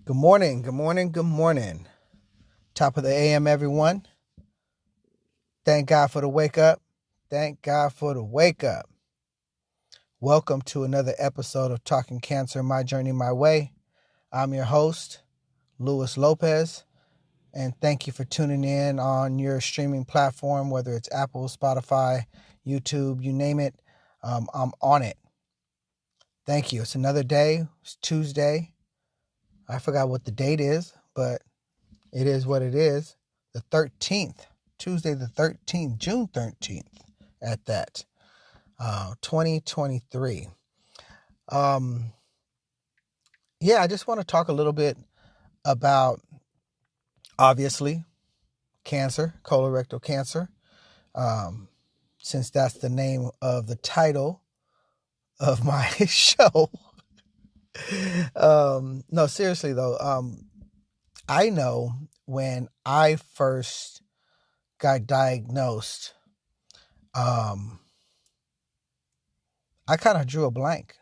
Good morning, good morning, good morning. Top of the AM, everyone. Thank God for the wake up. Thank God for the wake up. Welcome to another episode of Talking Cancer, My Journey, My Way. I'm your host, Luis Lopez, and thank you for tuning in on your streaming platform, whether it's Apple, Spotify, YouTube, you name it. I'm on it. Thank you. It's another day. It's Tuesday. I forgot what the date is, but it is what it is. The 13th, Tuesday the 13th, June 13th at that, 2023. Yeah, I just want to talk a little bit about, obviously, cancer, colorectal cancer, since that's the name of the title of my show. No, seriously though, I know when I first got diagnosed, I kind of drew a blank.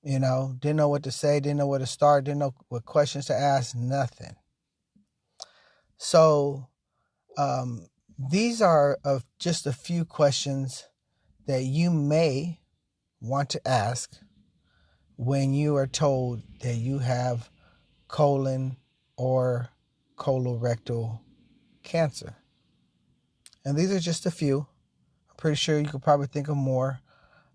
Didn't know what to say, didn't know where to start, didn't know what questions to ask, nothing. So these are just a few questions that you may want to ask when you are told that you have colon or colorectal cancer. And these are just a few. I'm pretty sure you could probably think of more.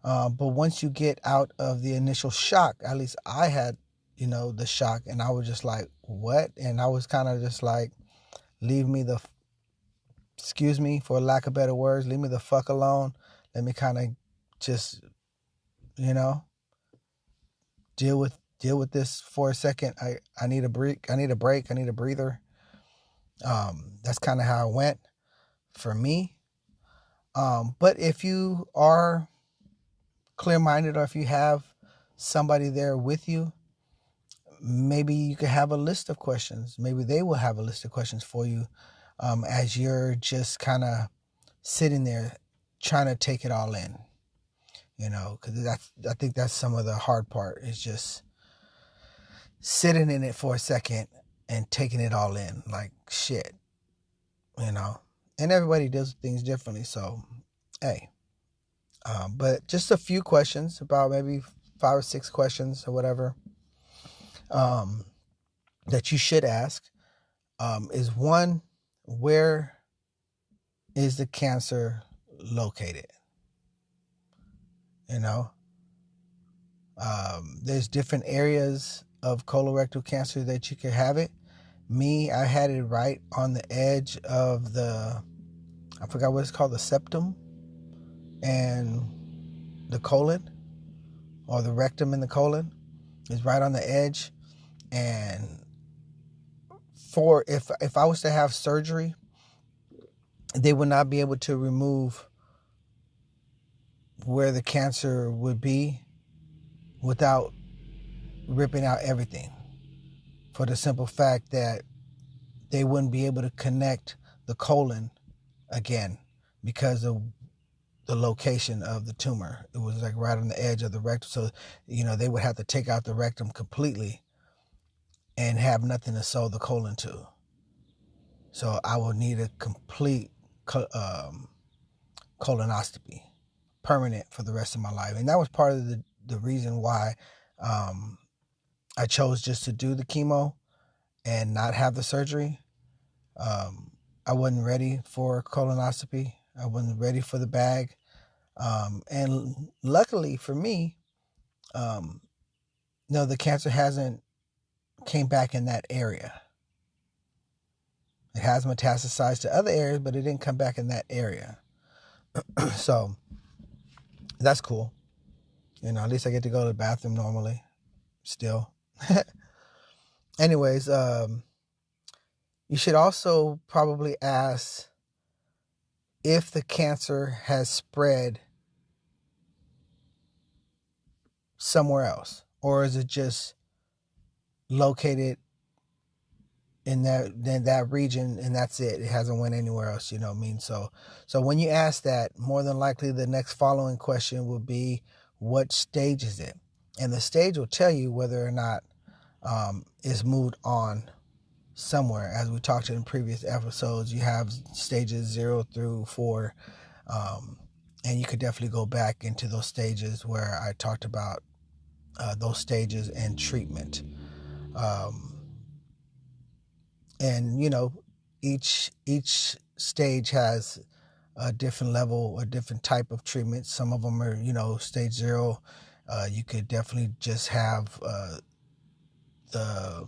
But once you get out of the initial shock, at least I had, the shock, and I was just like, what? And I was kind of just like, excuse me for lack of better words, leave me the fuck alone. Let me kind of just, deal with this for a second. I need a break. I need a break. I need a breather. That's kind of how it went for me. But if you are clear-minded, or if you have somebody there with you, maybe you could have a list of questions. Maybe they will have a list of questions for you, as you're just kind of sitting there trying to take it all in, because I think that's some of the hard part, is just sitting in it for a second and taking it all in, like shit, and everybody does things differently. So, hey, but just a few questions, about maybe 5 or 6 questions or whatever, that you should ask, is one, where is the cancer located? There's different areas of colorectal cancer that you could have it. Me, I had it right on the edge of I forgot what it's called, the septum and the colon, or the rectum and the colon is right on the edge. And if I was to have surgery, they would not be able to remove where the cancer would be without ripping out everything, for the simple fact that they wouldn't be able to connect the colon again because of the location of the tumor. It was like right on the edge of the rectum. So, they would have to take out the rectum completely and have nothing to sew the colon to. So I would need a complete colonoscopy, permanent, for the rest of my life. And that was part of the reason why I chose just to do the chemo and not have the surgery. I wasn't ready for colonoscopy. I wasn't ready for the bag. And luckily for me, the cancer hasn't came back in that area. It has metastasized to other areas, but it didn't come back in that area. So that's cool. At least I get to go to the bathroom normally still. Anyways, you should also probably ask if the cancer has spread somewhere else, or is it just located in that region and that's it. It hasn't went anywhere else, you know what I mean? So when you ask that, more than likely the next following question will be, what stage is it? And the stage will tell you whether or not is moved on somewhere. As we talked in previous episodes, you have stages 0 through 4, and you could definitely go back into those stages where I talked about those stages and treatment. And each stage has a different level, a different type of treatment. Some of them are stage 0. You could definitely just have the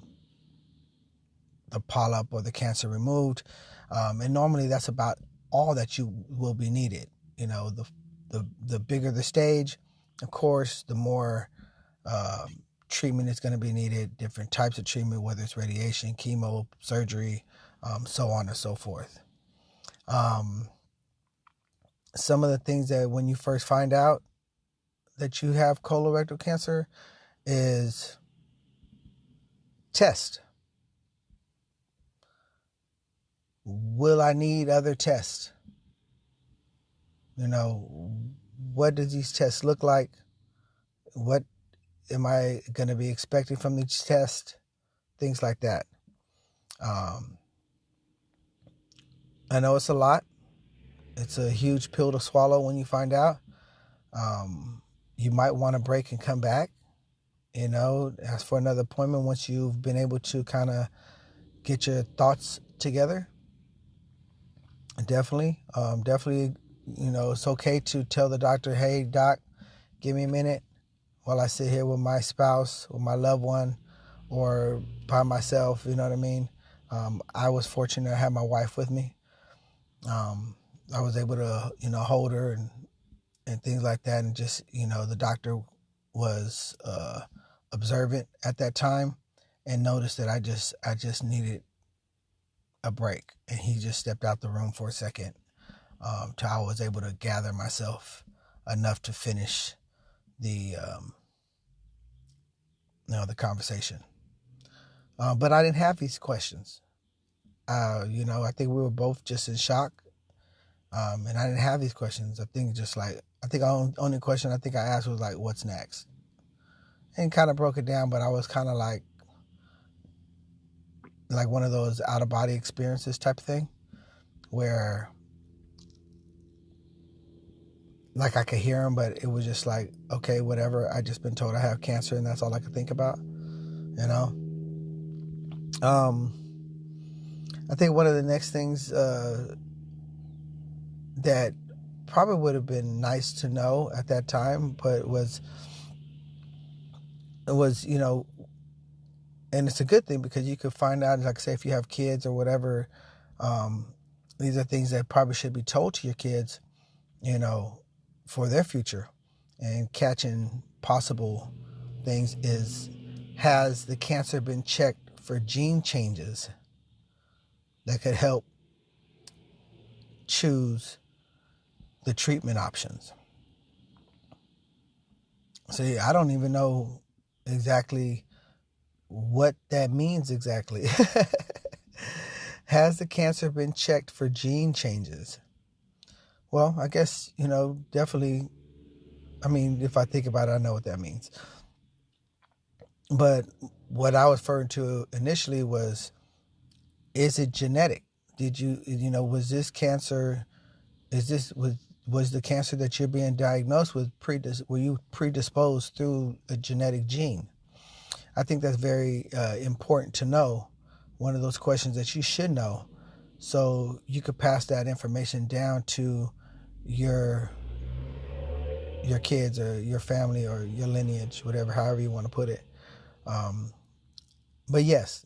polyp or the cancer removed, and normally that's about all that you will be needed. The bigger the stage, of course, the more treatment is going to be needed. Different types of treatment, whether it's radiation, chemo, surgery, so on and so forth. Some of the things that when you first find out that you have colorectal cancer is test. Will I need other tests? What does these tests look like? What am I going to be expecting from each test? Things like that. I know it's a lot. It's a huge pill to swallow when you find out. You might want to break and come back. Ask for another appointment once you've been able to kind of get your thoughts together. Definitely. It's okay to tell the doctor, hey, doc, give me a minute while I sit here with my spouse or my loved one or by myself, you know what I mean? I was fortunate to have my wife with me. I was able to, hold her and things like that. And just, the doctor was observant at that time and noticed that I just needed a break. And he just stepped out the room for a second till I was able to gather myself enough to finish the conversation. But I didn't have these questions. I think we were both just in shock. And I didn't have these questions. I think the only question I think I asked was like, what's next? And kind of broke it down, but I was kind of like one of those out of body experiences type of thing where like I could hear him, but it was just like, okay, whatever. I just been told I have cancer and that's all I could think about, I think one of the next things that probably would have been nice to know at that time, but was and it's a good thing because you could find out, like I say, if you have kids or whatever, these are things that probably should be told to your kids, for their future and catching possible things is, has the cancer been checked for gene changes that could help choose the treatment options? See, I don't even know exactly what that means exactly. Has the cancer been checked for gene changes? Well, I guess, definitely, if I think about it, I know what that means. But what I was referring to initially was, is it genetic? Did you, was this cancer, was the cancer that you're being diagnosed with, were you predisposed through a genetic gene? I think that's very important to know. One of those questions that you should know, so you could pass that information down to your kids or your family or your lineage, whatever, however you want to put it. But yes,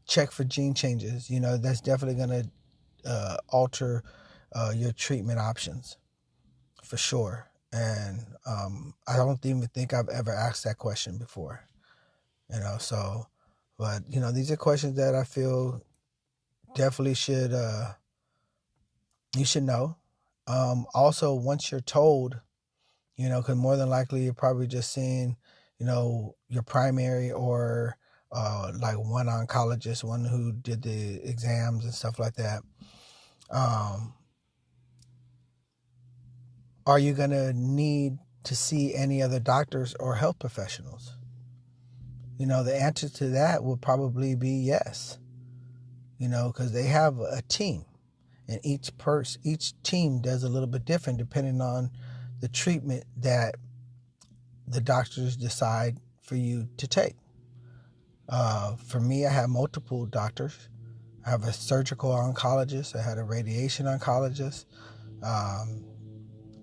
check for gene changes. That's definitely going to alter your treatment options for sure. And I don't even think I've ever asked that question before. But these are questions that I feel definitely should you should know. Also, once you're told, because more than likely you're probably just seeing, your primary or like one oncologist, one who did the exams and stuff like that. Are you going to need to see any other doctors or health professionals? The answer to that would probably be yes. Because they have a team, and each team does a little bit different depending on the treatment that the doctors decide for you to take. For me, I have multiple doctors. I have a surgical oncologist. I had a radiation oncologist,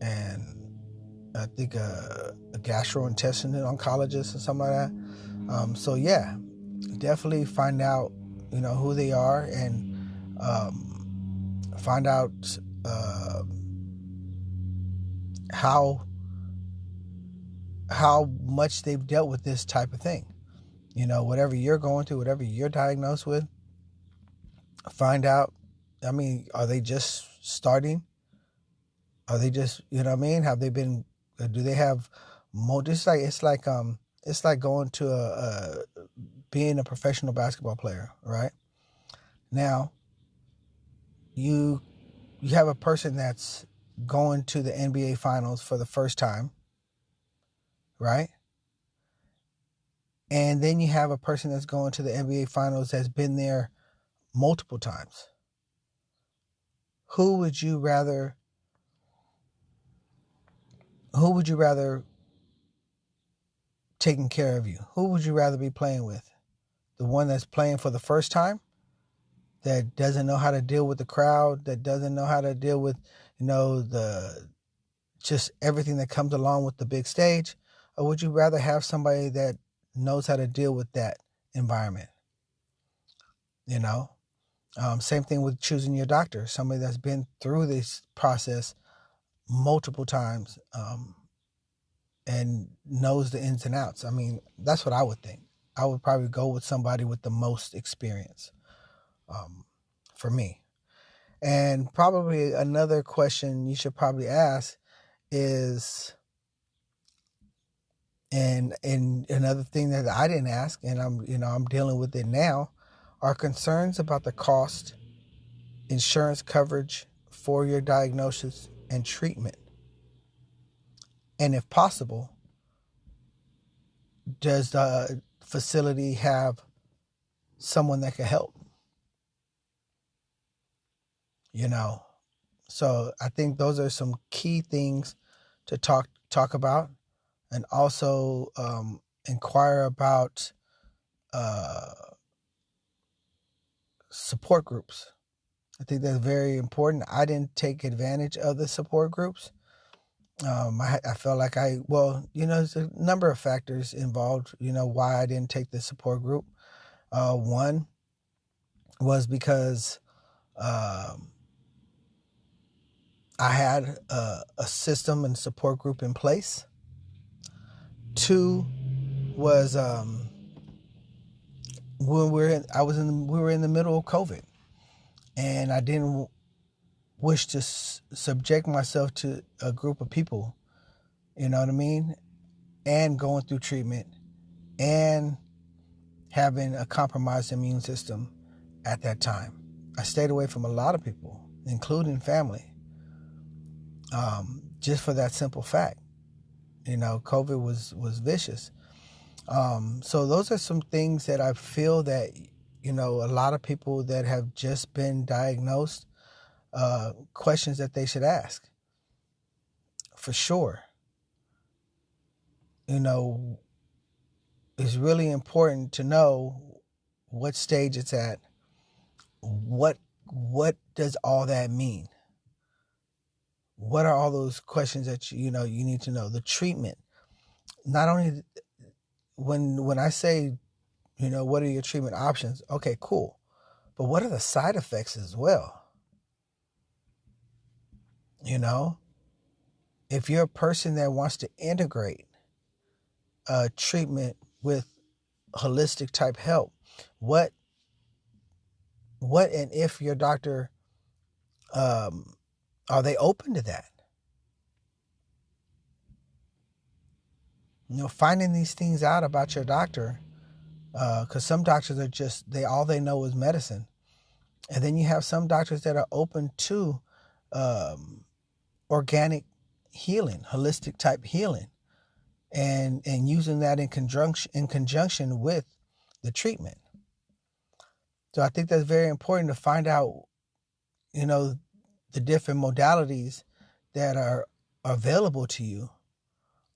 and I think a gastrointestinal oncologist or something like that. So yeah, definitely find out, who they are, and find out how much they've dealt with this type of thing. Whatever you're going through, whatever you're diagnosed with, find out. I mean, are they just starting? Are they just, have they been? Do they have more? It's like going to being a professional basketball player, right? Now, you have a person that's going to the NBA Finals for the first time, right? And then you have a person that's going to the NBA Finals that's been there multiple times. Who would you rather taking care of you? Who would you rather be playing with? The one that's playing for the first time, that doesn't know how to deal with the crowd, that doesn't know how to deal with, the just everything that comes along with the big stage? Or would you rather have somebody that knows how to deal with that environment? Same thing with choosing your doctor, somebody that's been through this process multiple times, and knows the ins and outs. I mean, that's what I would think. I would probably go with somebody with the most experience, for me. And probably another question you should probably ask is, and another thing that I didn't ask, and I'm dealing with it now, are concerns about the cost, insurance coverage for your diagnosis and treatment. And if possible, does the facility have someone that can help? So I think those are some key things to talk about, and also inquire about support groups. I think that's very important. I didn't take advantage of the support groups. I felt like there's a number of factors involved, why I didn't take the support group. One was because I had a system and support group in place. Two was when we were in the middle of COVID, and I didn't wish to subject myself to a group of people, you know what I mean, and going through treatment and having a compromised immune system at that time. I stayed away from a lot of people, including family, just for that simple fact. COVID was vicious. So those are some things that I feel that, a lot of people that have just been diagnosed, questions that they should ask. For sure. It's really important to know what stage it's at. What does all that mean? What are all those questions that you need to know? The treatment. Not only when I say, what are your treatment options? Okay, cool. But what are the side effects as well? If you're a person that wants to integrate treatment with holistic type help, what and if your doctor, are they open to that? Finding these things out about your doctor, because some doctors are just, all they know is medicine. And then you have some doctors that are open to organic healing, holistic type healing. and using that in conjunction with the treatment. So I think that's very important to find out, the different modalities that are available to you,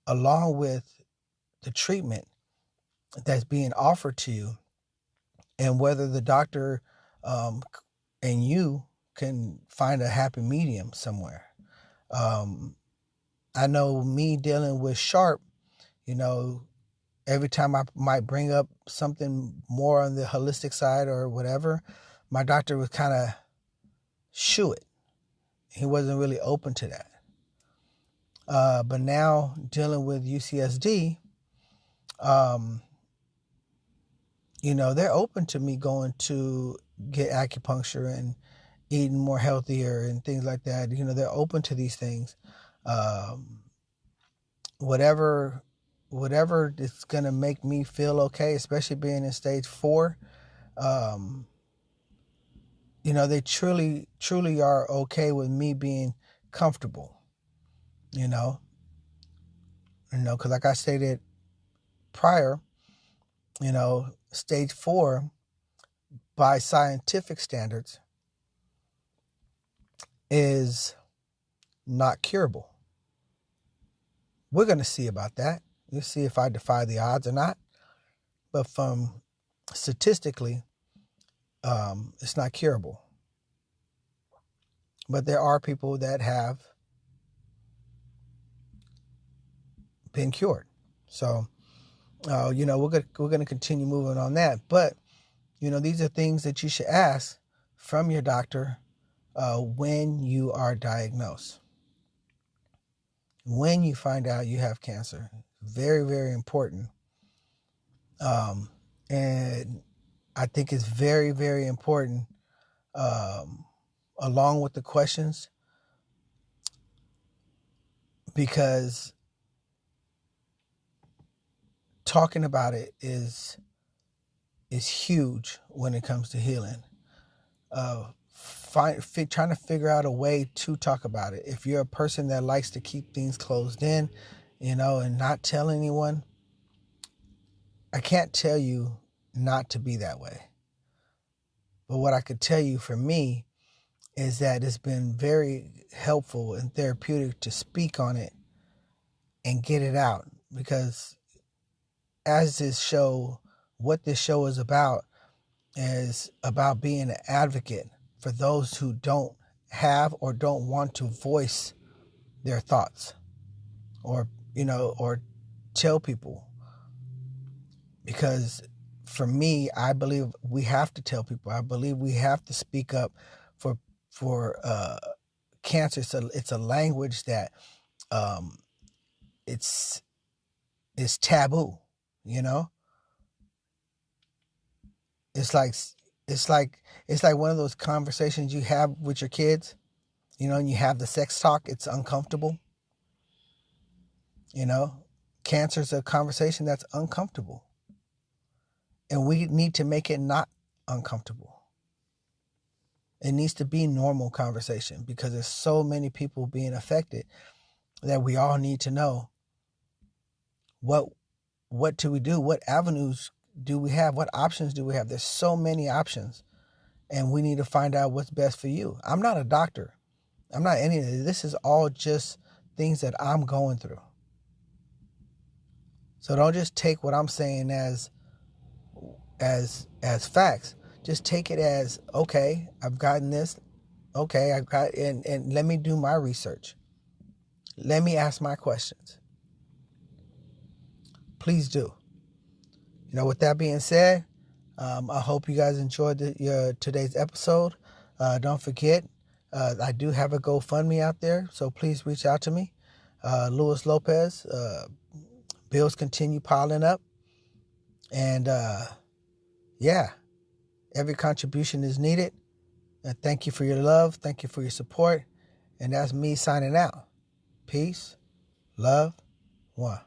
along with the treatment that's being offered to you, and whether the doctor and you can find a happy medium somewhere. I know me dealing with Sharp, every time I might bring up something more on the holistic side or whatever, my doctor would kind of shoo it. He wasn't really open to that. But now dealing with UCSD, they're open to me going to get acupuncture and eating more healthier and things like that. They're open to these things. Whatever is going to make me feel okay, especially being in stage 4, they truly are okay with me being comfortable, because like I stated prior, stage 4 by scientific standards is not curable. We're going to see about that. You'll see if I defy the odds or not. But from statistically, it's not curable. But there are people that have been cured. So, we're going to continue moving on that. But, these are things that you should ask from your doctor when you are diagnosed. When you find out you have cancer. Very, very important. And I think it's very, very important, along with the questions, because talking about it is huge when it comes to healing. Trying to figure out a way to talk about it. If you're a person that likes to keep things closed in, and not tell anyone, I can't tell you not to be that way. But what I could tell you for me is that it's been very helpful and therapeutic to speak on it and get it out, because what this show is about being an advocate for those who don't have or don't want to voice their thoughts or tell people. Because for me, I believe we have to tell people. I believe we have to speak up for cancer. It's a language that it's taboo, It's like one of those conversations you have with your kids, and you have the sex talk. It's uncomfortable. Cancer's a conversation that's uncomfortable. And we need to make it not uncomfortable. It needs to be normal conversation, because there's so many people being affected that we all need to know what do we do? What avenues do we have? What options do we have? There's so many options, and we need to find out what's best for you. I'm not a doctor. I'm not any of this. This is all just things that I'm going through. So don't just take what I'm saying as facts. Just take it as, okay, I've gotten this. Okay, I've got, and let me do my research. Let me ask my questions. Please do. With that being said, I hope you guys enjoyed today's episode. Don't forget, I do have a GoFundMe out there, so please reach out to me. Luis Lopez. Bills continue piling up. And every contribution is needed. And thank you for your love. Thank you for your support. And that's me signing out. Peace, love, one.